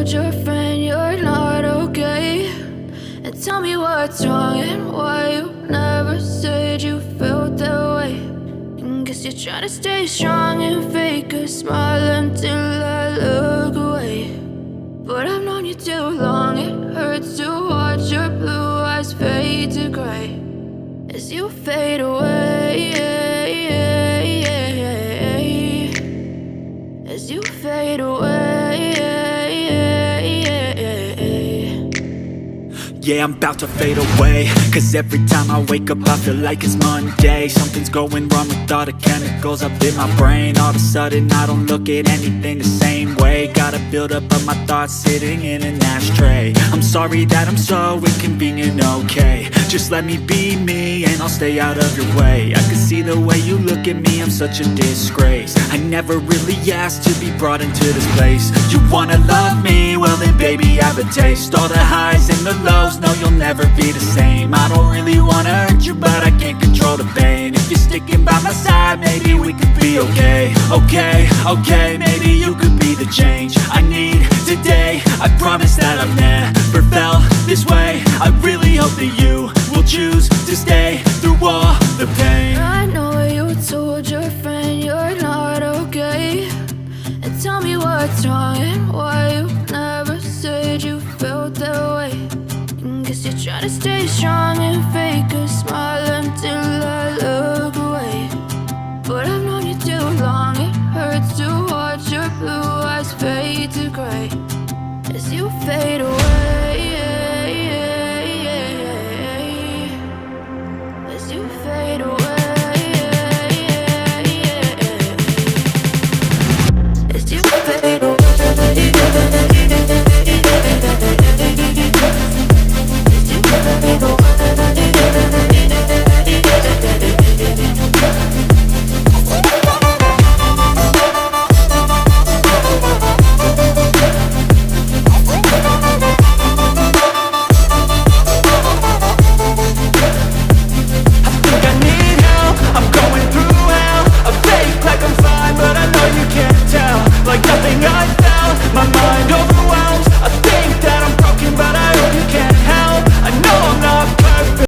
told your friend you're not okay? And tell me what's wrong and why you never said you felt that way. And guess you're trying to stay strong and fake a smile until I look away. But I've known you too long, it hurts to watch your blue eyes fade to gray as you fade away, as you fade away. Yeah, I'm about to fade away, cause every time I wake up I feel like it's Monday. Something's going wrong with all the chemicals up in my brain. All of a sudden I don't look at anything the same way. Got a build-up of my thoughts sitting in an ashtray. I'm sorry that I'm so inconvenient, okay? Just let me be me and I'll stay out of your way. I can see the way you look at me, I'm such a disgrace. I never really asked to be brought into this place. You wanna love me? Well then baby, have a taste. All the highs and the lows, no, you'll never be the same. I don't really wanna hurt you, but I can't control the pain. If you're sticking by my side, maybe we could be okay. Okay, maybe you could be the change I need today. I promise that I've never felt this way. I really hope that you will choose to stay through all the pain. I know you told your friend you're not okay. And tell me what's wrong and why you never said you felt that way. Guess you're trying to stay strong and fake a smile until I look away. But I've known you too long, it hurts to watch your blue eyes fade to gray as you fade away.